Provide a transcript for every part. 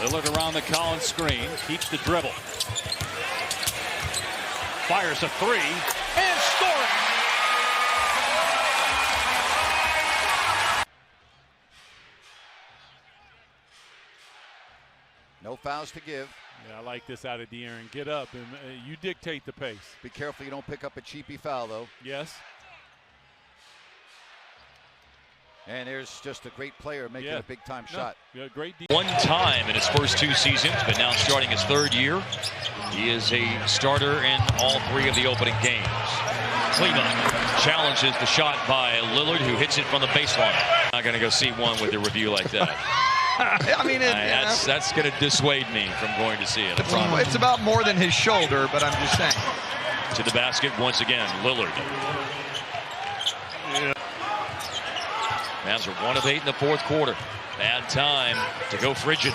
Lillard around the Collins screen, keeps the dribble. Fires a three, and scores! No fouls to give. Yeah, I like this out of De'Aaron. Get up and you dictate the pace. Be careful you don't pick up a cheapy foul, though. Yes. And there's just a great player making a big-time shot. Yeah, great. One time in his first 2 seasons, but now starting his 3rd year. He is a starter in all 3 of the opening games. Cleveland challenges the shot by Lillard, who hits it from the baseline. Not going to go see one with a review like that. I mean, that's going to dissuade me from going to see it. It's about more than his shoulder, but I'm just saying. To the basket once again, Lillard. Mavs are 1 of 8 in the 4th quarter. Bad time to go frigid.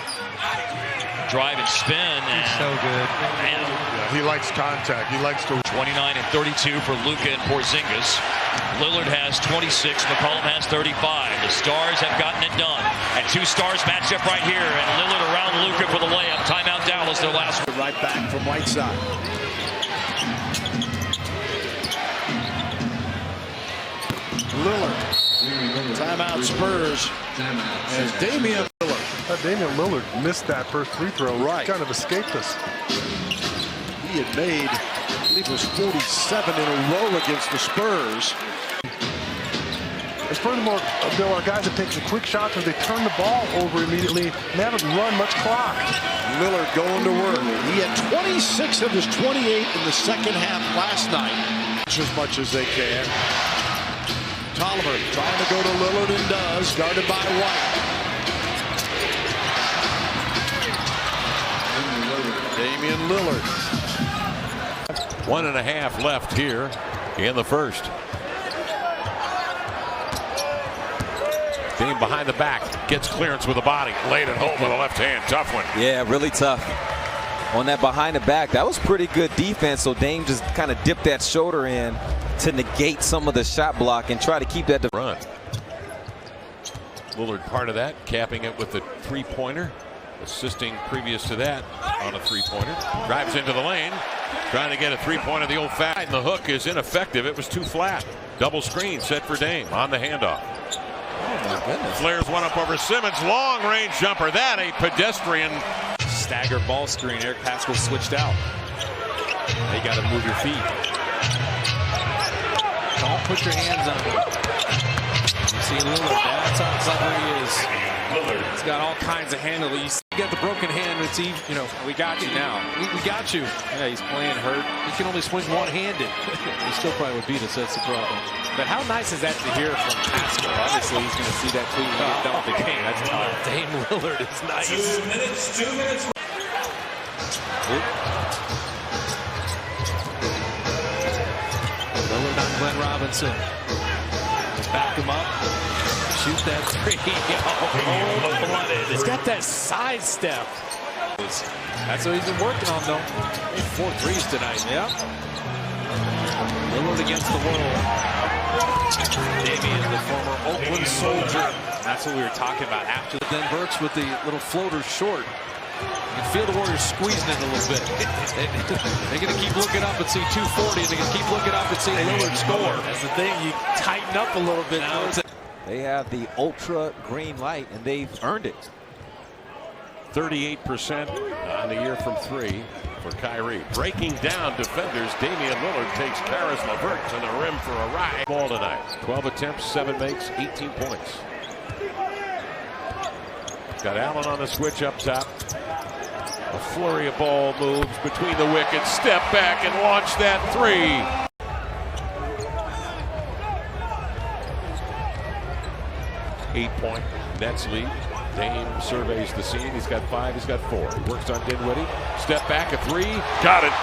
Drive and spin. He's so good. Man. Yeah, he likes contact. He likes to. 29 and 32 for Luka and Porzingis. Lillard has 26. McCollum has 35. The Stars have gotten it done. And 2 stars match up right here. And Lillard around Luka for the layup. Timeout Dallas, their last one. Right back from Whiteside. Lillard. Timeout Spurs. As Damian Lillard. Damian Lillard missed that first free throw. Right. Kind of escaped us. He had made, I believe it was 47 in a row against the Spurs. As furthermore, there are guys that take the quick shots and they turn the ball over immediately and they haven't run much clock. Lillard going to work. He had 26 of his 28 in the second half last night. As much as they can. Tolliver trying to go to Lillard and does, guarded by White. Damian Lillard. 1.5 left here in the first. Dame behind the back, gets clearance with the body, laid it home with a left hand. Tough one. Yeah, really tough. On that behind the back, that was pretty good defense. So Dame just kind of dipped that shoulder in to negate some of the shot block and try to keep that run. Lillard part of that, capping it with the 3-pointer, assisting previous to that on a 3-pointer. Drives into the lane, trying to get a 3-pointer the old fashioned. The hook is ineffective. It was too flat. Double screen set for Dame on the handoff. Oh my goodness. Flares one up over Simmons. Long range jumper. That a pedestrian. Stagger ball screen. Eric Paschall switched out. Now you got to move your feet. Don't put your hands on him. You see Lillard. That's where he is. Lillard. He's got all kinds of handle. You got the broken hand. It's even, you know, we got you now. We got you. Yeah, he's playing hurt. He can only swing one-handed. He still probably would beat us. That's the problem. But how nice is that to hear from Paschall? Obviously, he's going to see that tweet when he gets done with the game. That's tough. Dame Lillard is nice. 2 minutes. Lillard on Glenn Robinson. Back him up. Shoot that 3. Cold-blooded. He's got that side step. That's what he's been working on, though. 4 threes tonight. Yep. Lillard against the world. Damian, the former Oakland Soldier. That's what we were talking about after. Then Burks with the little floater short. You can feel the Warriors squeezing it a little bit. They're going to keep looking up and see 240. They're going to keep looking up and see Lillard score. That's the thing. You tighten up a little bit. Now they have the ultra green light, and they've earned it. 38% on the year from 3 for Kyrie. Breaking down defenders, Damian Lillard takes Paris LeVert to the rim for a ride. Ball tonight. 12 attempts, 7 makes, 18 points. Got Allen on the switch up top. A flurry of ball moves between the wickets. Step back and launch that 3. Eight-point Nets lead. Dame surveys the scene. He's got 5. He's got 4. He works on Dinwiddie. Step back, a 3. Got it.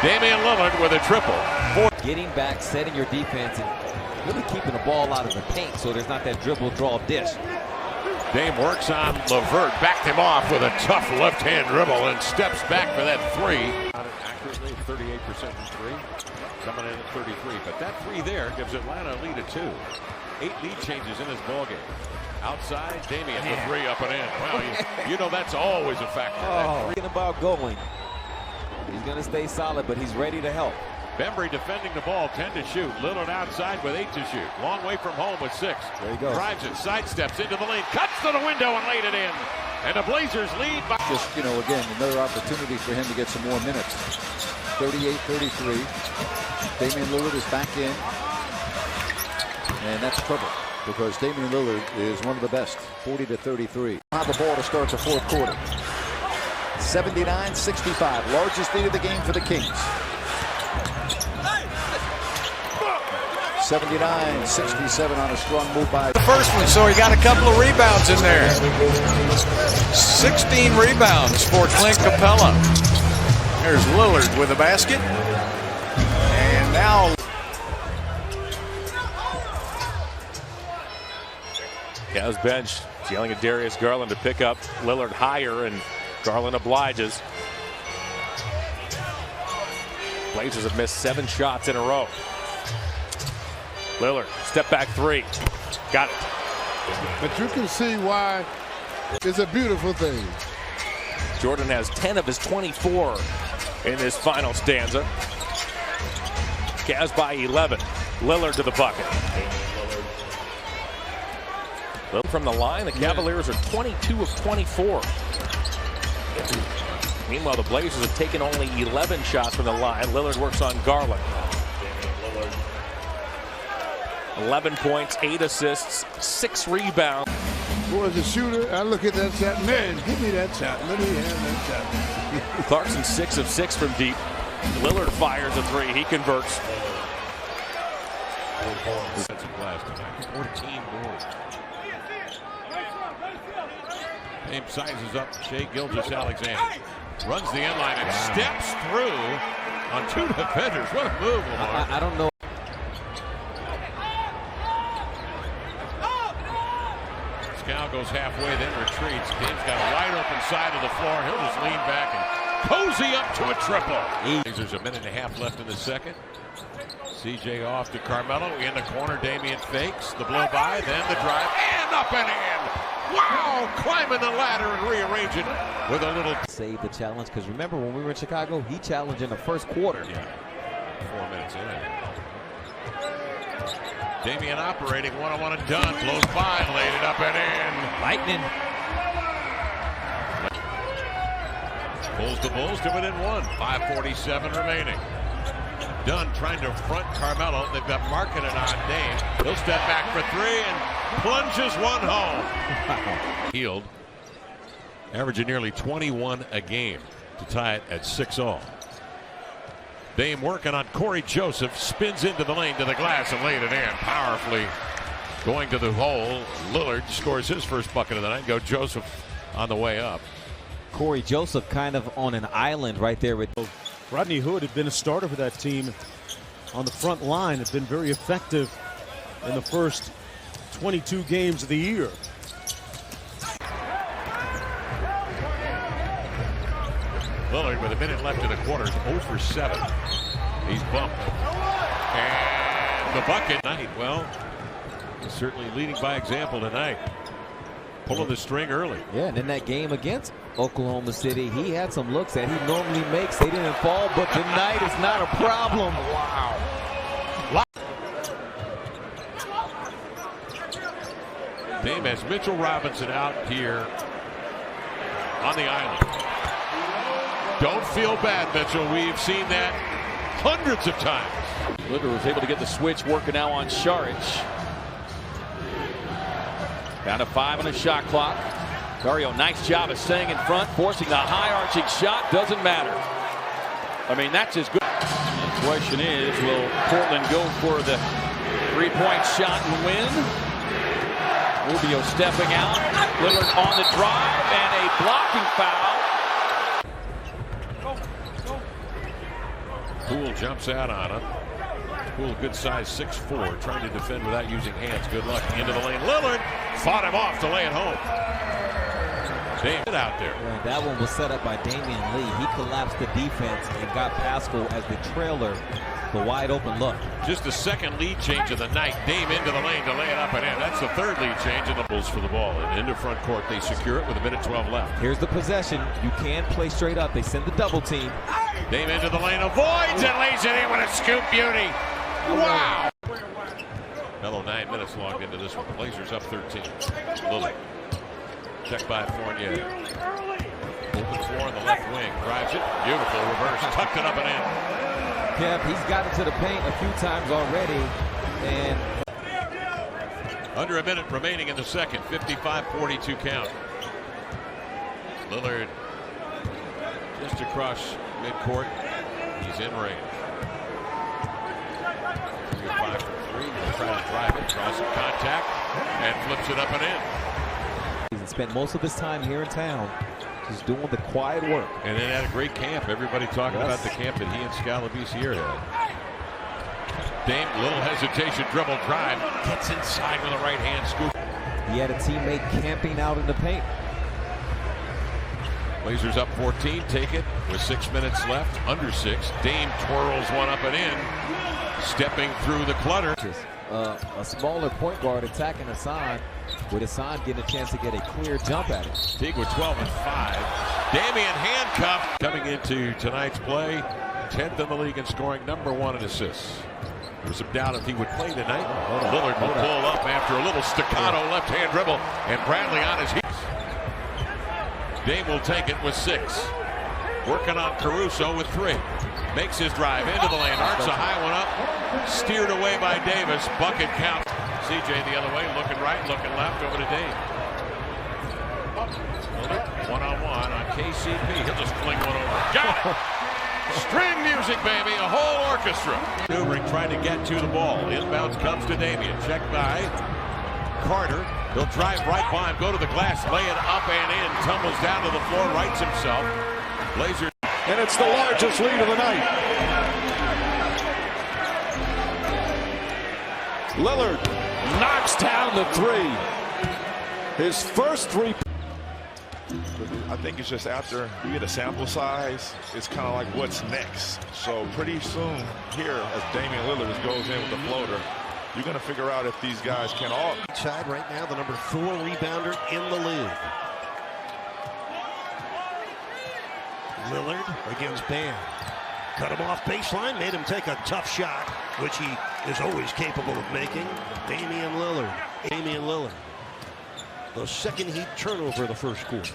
Damian Lillard with a triple. 4. Getting back, setting your defense, and really keeping the ball out of the paint so there's not that dribble, draw, dish. Dame works on LeVert. Backed him off with a tough left-hand dribble and steps back for that 3. Accurately, 38% from 3. Coming in at 33. But that 3 there gives Atlanta a lead of 2. 8 lead changes in this ballgame. Outside, Damian, the three up and in. Wow, you know that's always a factor. Thinking about going. He's going to stay solid, but he's ready to help. Bembry defending the ball, 10 to shoot. Lillard outside with 8 to shoot. Long way from home with 6. There he goes. Drives it, sidesteps into the lane, cuts to the window and laid it in. And the Blazers lead by... Just, again, another opportunity for him to get some more minutes. 38-33. Damian Lillard is back in. And that's trouble, because Damian Lillard is one of the best. 40-33. Have the ball to start the fourth quarter. 79-65. Largest lead of the game for the Kings. 79-67 on a strong move by The first one, so he got a couple of rebounds in there. 16 rebounds for Clint Capella. There's Lillard with a basket. And now Cavs bench yelling at Darius Garland to pick up Lillard higher, and Garland obliges. Blazers have missed 7 shots in a row. Lillard, step back 3. Got it. But you can see why it's a beautiful thing. Jordan has 10 of his 24 in this final stanza. Cavs by 11. Lillard to the bucket. Lillard from the line. The Cavaliers are 22 of 24. Meanwhile, the Blazers have taken only 11 shots from the line. Lillard works on Garland. 11 points, 8 assists, 6 rebounds. Boy, as a shooter, I look at that shot. Man, give me that shot. Let me have that shot. Clarkson 6 of 6 from deep. Lillard fires a 3. He converts. 14 boards. Dame sizes up Shai Gilgeous-Alexander. Runs the inline and steps through on 2 defenders. What a move, Lamar. I don't know. Scal goes halfway, then retreats. Dame's got a wide open side of the floor. He'll just lean back and cozy up to a triple. There's a minute and a half left in the second. CJ off to Carmelo. In the corner, Damian fakes. The blow by, then the drive, and up and in. Wow! Climbing the ladder and rearranging with a little... Save the challenge, because remember when we were in Chicago, he challenged in the first quarter. Yeah, 4 minutes in. Damian operating, one-on-one and done. Blows by, laid it up and in. Lightning. Pulls the Bulls to within 1. 5:47 remaining. Dunn trying to front Carmelo. They've got Markkanen on Dame. He'll step back for 3 and plunges one home. Healed. Averaging nearly 21 a game to tie it at 6-all. Dame working on Corey Joseph. Spins into the lane to the glass and laid it in. Powerfully going to the hole. Lillard scores his first bucket of the night. Go Joseph on the way up. Corey Joseph kind of on an island right there with... Rodney Hood had been a starter for that team on the front line, had been very effective in the first 22 games of the year. Lillard with a minute left in the quarter is 0 for 7. He's bumped. And the bucket. Well, he's certainly leading by example tonight. Pulling the string early. Yeah, and in that game against Oklahoma City, he had some looks that he normally makes. They didn't fall, but tonight is not a problem. Wow. Dame has Mitchell Robinson out here on the island. Don't feel bad, Mitchell. We've seen that hundreds of times. Lillard was able to get the switch working now on Saric. Down to 5 on the shot clock. Dario, nice job of staying in front, forcing the high arching shot. Doesn't matter. I mean, that's as good. The question is, will Portland go for the 3-point shot and win? Rubio stepping out. Lillard on the drive and a blocking foul. Poole jumps out on him. Poole, good size, 6'4", trying to defend without using hands. Good luck. Into the lane. Lillard fought him off to lay it home. Damian out there. Yeah, that one was set up by Damian Lee. He collapsed the defense and got Pascal as the trailer, the wide open look. Just the second lead change of the night. Dame into the lane to lay it up and in. That's the third lead change in the Bulls for the ball. And into front court, they secure it with 1:12 left. Here's the possession. You can play straight up. They send the double team. Dame into the lane, avoids and lays it in with a scoop beauty. Wow! Another 9 minutes logged into this one. Blazers up 13. Lillard. Check by Fournier. Open floor on the left wing. Drives it. Beautiful reverse. Tucked it up and in. Kev, he's gotten to the paint a few times already. And under a minute remaining in the second. 55-42 count. Lillard just across midcourt. He's in range. 3 of 5 from 3. He'll try to drive it. Draws some contact. And flips it up and in. He's spent most of his time here in town just doing the quiet work. And then had a great camp. Everybody talking about the camp that he and Scalabiciere had. Dame, little hesitation, dribble, drive. Gets inside with a right hand scoop. He had a teammate camping out in the paint. Blazers up 14, take it with 6 minutes left, under 6. Dame twirls one up and in, stepping through the clutter. A smaller point guard attacking Hassan, with Hassan getting a chance to get a clear jump at it. Teague with 12 and 5. Damian handcuffed. Coming into tonight's play, 10th in the league in scoring, #1 in assists. There was some doubt if he would play tonight. Lillard will pull up after a little staccato left-hand dribble, and Bradley on his heels. Dame will take it with 6. Working on Caruso with 3. Makes his drive into the lane. Arcs a high one up. Steered away by Davis. Bucket count. CJ the other way. Looking right, looking left. Over to Dame. One-on-one on KCP. He'll just fling one over. Got it! String music, baby. A whole orchestra. Maneuvering, trying to get to the ball. Inbounds comes to Damian. Checked by Carter. He'll drive right by him. Go to the glass. Lay it up and in. Tumbles down to the floor. Rights himself. Blazers. And it's the largest lead of the night. Lillard knocks down the 3. His first 3. I think it's just after you get a sample size, it's kind of like what's next. So pretty soon here, as Damian Lillard goes in with the floater, you're going to figure out if these guys can all. Side right now, the #4 rebounder in the league. Lillard against Bam. Cut him off baseline, made him take a tough shot, which he is always capable of making. Damian Lillard. The second heat turnover of the first quarter.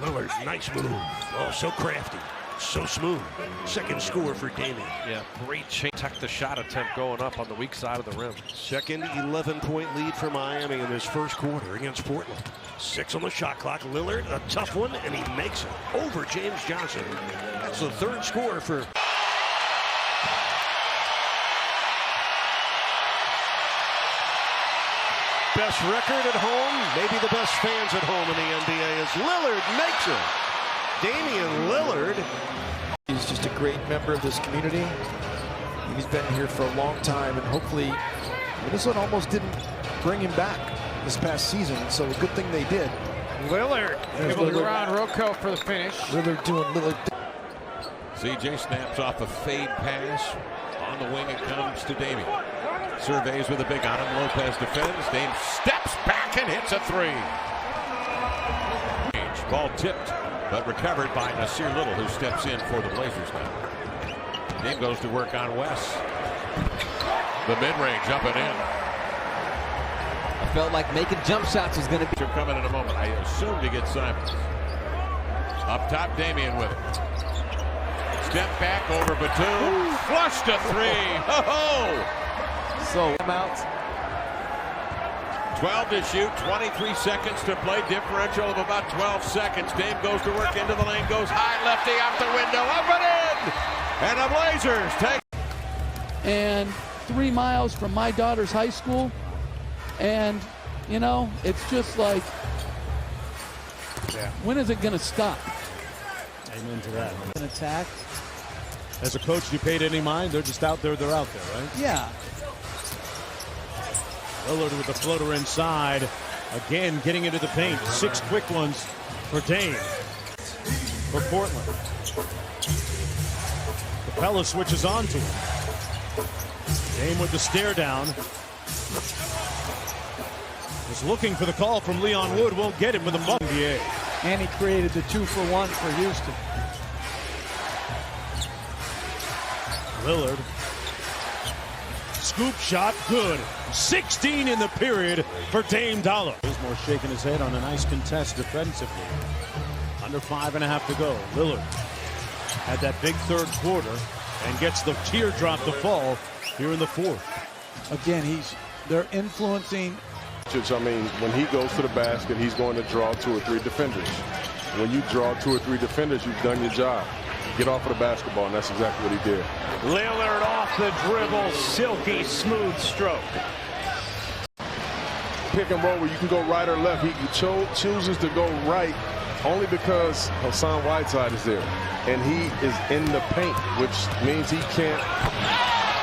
Lillard, nice move. Oh, so crafty. So smooth. Second score for Damian. Yeah, great change. Tuck the shot attempt going up on the weak side of the rim. Second 11-point lead for Miami in this first quarter against Portland. 6 on the shot clock. Lillard, a tough one, and he makes it over James Johnson. That's the third score for... Best record at home, maybe the best fans at home in the NBA is Lillard makes it. Damian Lillard. He's just a great member of this community. He's been here for a long time, and hopefully Minnesota almost didn't bring him back this past season, so a good thing they did. Lillard able to go around Rocco for the finish. Lillard doing Lillard. CJ snaps off a fade pass. On the wing it comes to Damian. Surveys with a big on him. Lopez defends. Dame steps back and hits a 3. Ball tipped, but recovered by Nasir Little, who steps in for the Blazers now. Dame goes to work on Wes. The mid-range up and in. I felt like making jump shots was going to be. They're coming in a moment. I assume to get Simons. Up top, Damian with it. Step back over Batum. Flush to 3. Ho-ho! So, out. 12 to shoot, 23 seconds to play, differential of about 12 seconds. Dame goes to work into the lane, goes high, lefty out the window, up and in! And the Blazers take. And 3 miles from my daughter's high school. And, you know, it's just like, when is it going to stop? Amen to that. An attack. As a coach, do you pay any mind? They're just out there, right? Yeah. Lillard with the floater inside. Again, getting into the paint. 6 quick ones for Dame. For Portland. Capella switches on to him. Dame with the stare down. Was looking for the call from Leon Wood. Won't get him with a mug. And he created the 2-for-1 for Houston. Lillard. Scoop shot, good. 16 in the period for Dame Dollar. More shaking his head on a nice contest defensively. Under 5.5 to go. Lillard had that big third quarter and gets the teardrop to fall here in the fourth. Again, they're influencing. I mean, when he goes to the basket, he's going to draw 2 or 3 defenders. When you draw 2 or 3 defenders, you've done your job. Get off of the basketball, and that's exactly what he did. Lillard off the dribble, silky smooth stroke. Pick and roll where you can go right or left. He chooses to go right only because Hassan Whiteside is there, and he is in the paint, which means he can't.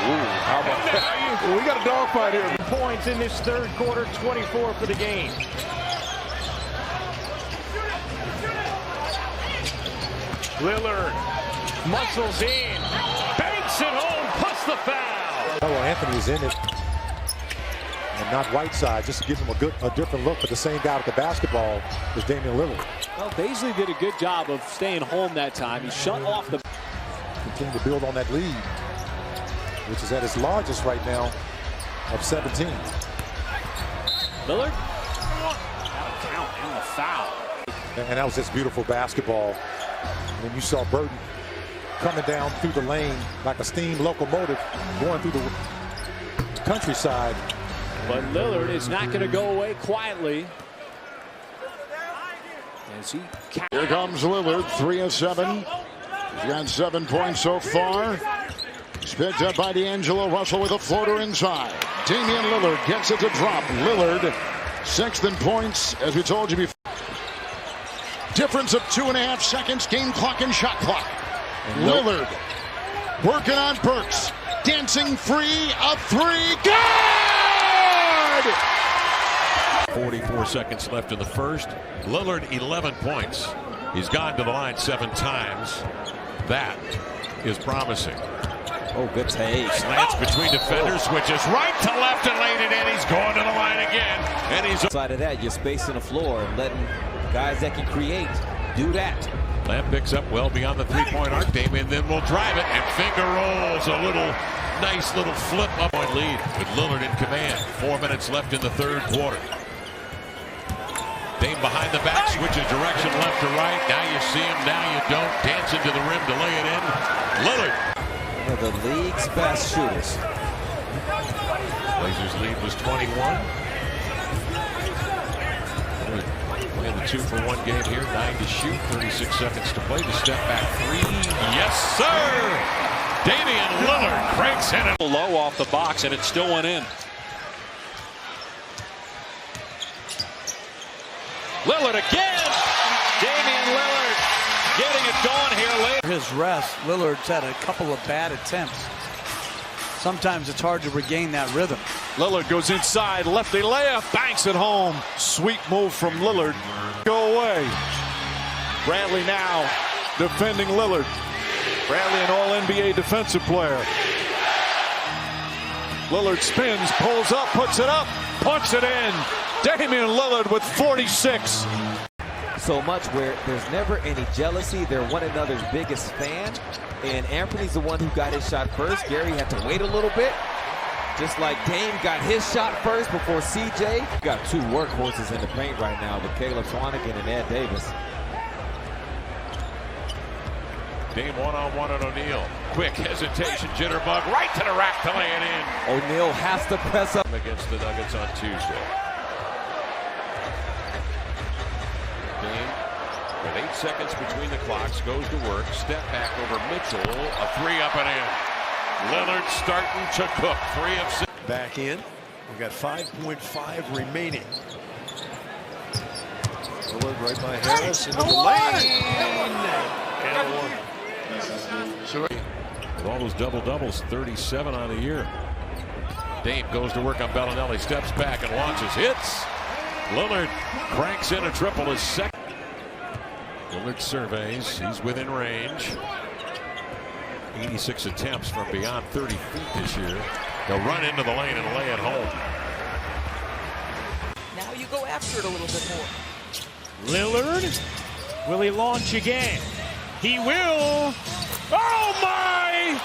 Ooh, how about that? Well, we got a dogfight here. Points in this third quarter, 24 for the game. Lillard muscles in, banks it home, puts the foul. Well, Anthony's in it, and not Whiteside, just to give him a different look. But the same guy with the basketball is Damian Lillard. Well, Baisley did a good job of staying home that time. He shut off the. Continue to build on that lead, which is at its largest right now of 17. Lillard, got a count and the foul. And that was just beautiful basketball. When you saw Burton coming down through the lane like a steam locomotive going through the countryside. But Lillard is not going to go away quietly. Here comes Lillard, 3 of 7. He's got 7 points so far. He's picked up by D'Angelo Russell with a floater inside. Damian Lillard gets it to drop. Lillard, 6th in points, as we told you before. Difference of 2.5 seconds, game clock and shot clock. Lillard working on Burks. Dancing free, a 3, good! 44 seconds left in the first. Lillard, 11 points. He's gone to the line 7 times. That is promising. Oh, good take. Slants between defenders, switches right to left and laid it in. He's going to the line again. And he's outside of that, you're spacing the floor and letting guys that can create do that. Lamb picks up well beyond the 3-point arc. Damian then will drive it and finger rolls a nice little flip up on lead with Lillard in command. 4 minutes left in the third quarter. Dame behind the back, switches direction left to right. Now you see him, now you don't. Dancing to the rim to lay it in. Lillard. One of the league's best shooters. Blazers lead was 21. Playing the 2-for-1 game here. 9 to shoot, 36 seconds to play. The step back 3. Yes, sir! Damian Lillard cranks in it. Low off the box, and it still went in. Lillard again! Damian Lillard getting it going here late. His rest, Lillard's had a couple of bad attempts. Sometimes it's hard to regain that rhythm. Lillard goes inside, lefty layup, banks it home. Sweet move from Lillard. Go away. Bradley now defending Lillard. Bradley, an all-NBA defensive player. Lillard spins, pulls up, puts it up, puts it in. Damian Lillard with 46. So much where there's never any jealousy. They're one another's biggest fan. And Anthony's the one who got his shot first. Gary had to wait a little bit. Just like Dame got his shot first before CJ. Got 2 workhorses in the paint right now with Caleb Swanigan and Ed Davis. Dame one-on-one on O'Neal. Quick hesitation, jitterbug, right to the rack to lay it in. O'Neal has to press up against the Nuggets on Tuesday. Dame, with 8 seconds between the clocks, goes to work. Step back over Mitchell. A 3 up and in. Lillard starting to cook. 3 of 6. Back in. We've got 5.5 remaining. Lillard right by Harris into the lane. And 1. With all those double-doubles, 37 on the year. Dame goes to work on Bellinelli, steps back and launches, hits. Lillard cranks in a triple, his second. Lillard surveys, he's within range. 86 attempts from beyond 30 feet this year. They'll run into the lane and lay it home. Now you go after it a little bit more. Lillard, will he launch again? He will. Oh my!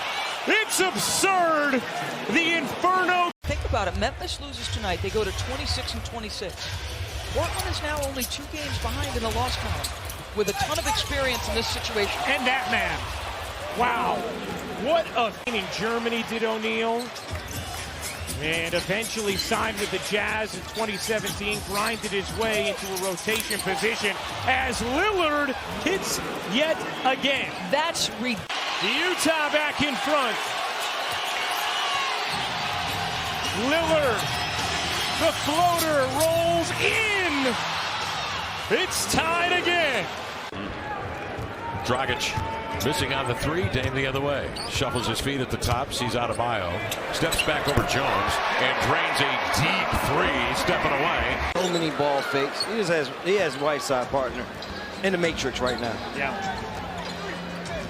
It's absurd. The Inferno. Think about it. Memphis loses tonight. They go to 26-26. Portland is now only 2 games behind in the loss column with a ton of experience in this situation. And that man. Wow. What a thing in Germany did O'Neal. And eventually signed with the Jazz in 2017, grinded his way into a rotation position as Lillard hits yet again. That's Utah back in front. Lillard, the floater rolls in. It's tied again. Dragic missing on the 3, Dame the other way. Shuffles his feet at the top, sees Adebayo. Steps back over Jones and drains a deep 3, stepping away. So many ball fakes. He has Whiteside partner in the matrix right now. Yeah.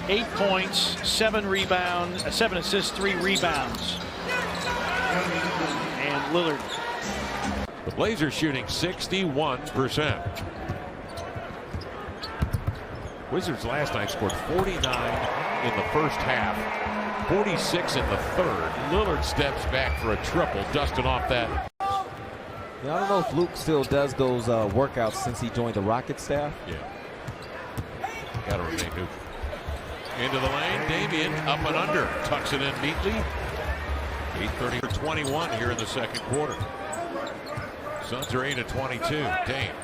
8 points, 7 rebounds, 7 assists, 3 rebounds. And Lillard. The Blazers shooting 61%. Wizards last night scored 49 in the first half, 46 in the third. Lillard steps back for a triple, dusting off that. Yeah, I don't know if Luke still does those workouts since he joined the Rocket staff. Yeah. Gotta remain hoop. Into the lane, Damian up and under, tucks it in neatly. 8:30 for 21 here in the second quarter. Suns are 8 of 22. Dame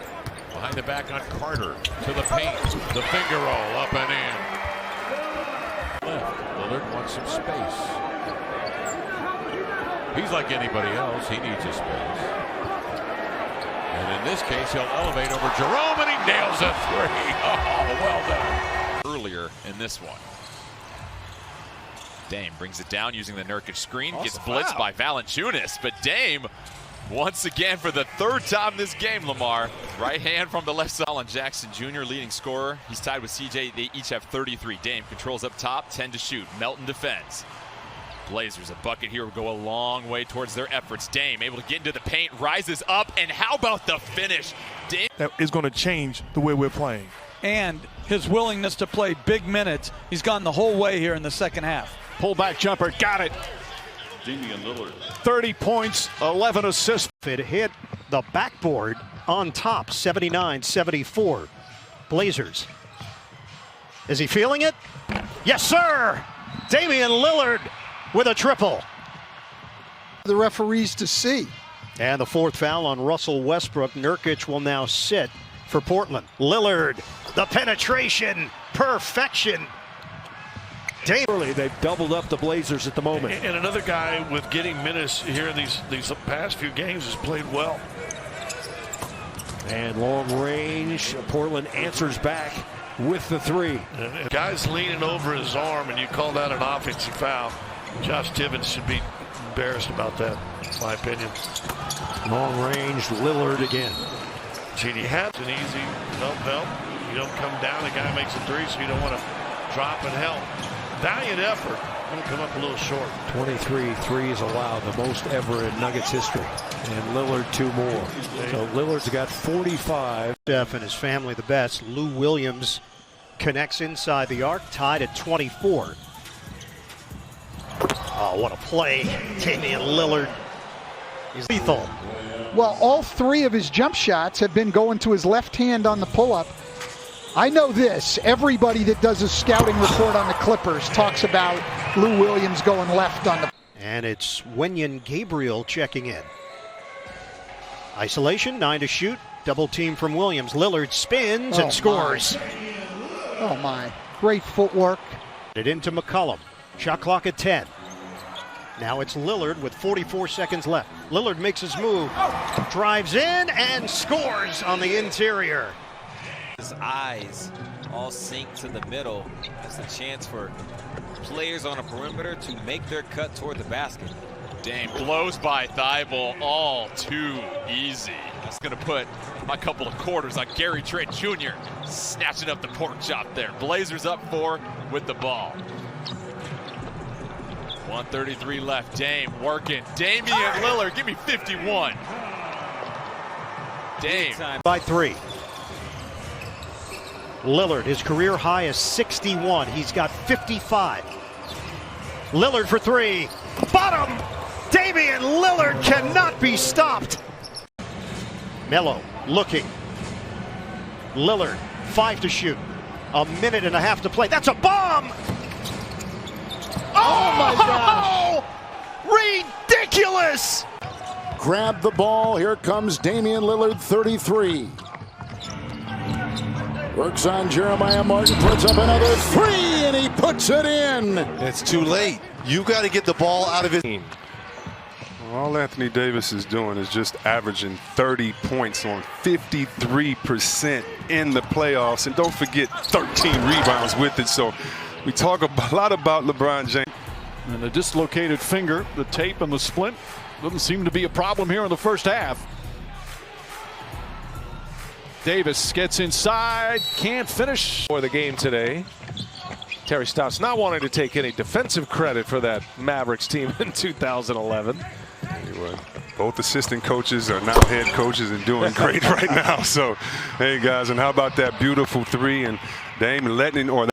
behind the back on Carter to the paint. The finger roll up and in. Left. Lillard wants some space. He's like anybody else. He needs his space. And in this case, he'll elevate over Jerome, and he nails a 3. Oh, well done. Earlier in this one. Dame brings it down using the Nurkic screen. Gets blitzed by Valanciunas, but Dame once again for the 3rd time this game, Lamar. Right hand from the left side. Colin Jackson Jr. leading scorer. He's tied with CJ. They each have 33. Dame controls up top, 10 to shoot. Melton defends. Blazers a bucket here will go a long way towards their efforts. Dame able to get into the paint, rises up, and how about the finish? Dame. That is going to change the way we're playing. And his willingness to play big minutes. He's gone the whole way here in the second half. Pull back jumper, got it. Damian Lillard. 30 points, 11 assists. It hit the backboard on top, 79-74. Blazers. Is he feeling it? Yes, sir! Damian Lillard with a triple. The referees to see. And the 4th foul on Russell Westbrook. Nurkic will now sit for Portland. Lillard, the penetration, perfection. Early, they've doubled up the Blazers at the moment. And another guy with getting minutes here in these past few games has played well. And long range, Portland answers back with the 3. Guy's leaning over his arm, and you call that an offensive foul. Josh Tibbins should be embarrassed about that, in my opinion. Long range, Lillard again. Genie has an easy help. You don't come down, the guy makes a 3, so you don't want to drop and help. Valiant effort. Going to come up a little short. 23 threes allowed, the most ever in Nuggets history. And Lillard 2 more. So Lillard's got 45. Steph and his family the best. Lou Williams connects inside the arc, tied at 24. Oh, what a play. Damian Lillard is lethal. Well, all 3 of his jump shots have been going to his left hand on the pull-up. I know this. Everybody that does a scouting report on the Clippers talks about Lou Williams going left on the... And it's Wenyen Gabriel checking in. Isolation, 9 to shoot. Double team from Williams. Lillard spins and scores. Oh, my. Great footwork. It into McCollum. Shot clock at 10. Now it's Lillard with 44 seconds left. Lillard makes his move. Drives in and scores on the interior. His eyes all sink to the middle. That's a chance for players on a perimeter to make their cut toward the basket. Dame blows by Thibault all too easy. He's going to put a couple of quarters on Gary Trent Jr. snatching up the pork chop there. Blazers up 4 with the ball. 1:33 left. Dame working. Damian Lillard, give me 51. Dame. By 3. Lillard, his career high is 61. He's got 55. Lillard for 3. Bottom! Damian Lillard cannot be stopped. Melo looking. Lillard, 5 to shoot. A minute and a half to play. That's a bomb! Oh my gosh! Ridiculous! Grab the ball. Here comes Damian Lillard, 33. Works on Jeremiah Martin, puts up another 3, and he puts it in. It's too late. You got to get the ball out of his team. All Anthony Davis is doing is just averaging 30 points on 53% in the playoffs. And don't forget 13 rebounds with it. So we talk a lot about LeBron James. And the dislocated finger, the tape and the splint doesn't seem to be a problem here in the first half. Davis gets inside, can't finish. For the game today. Terry Stotts not wanting to take any defensive credit for that Mavericks team in 2011. Anyway, both assistant coaches are now head coaches and doing great right now. So, hey guys, and how about that beautiful 3 and Dame letting or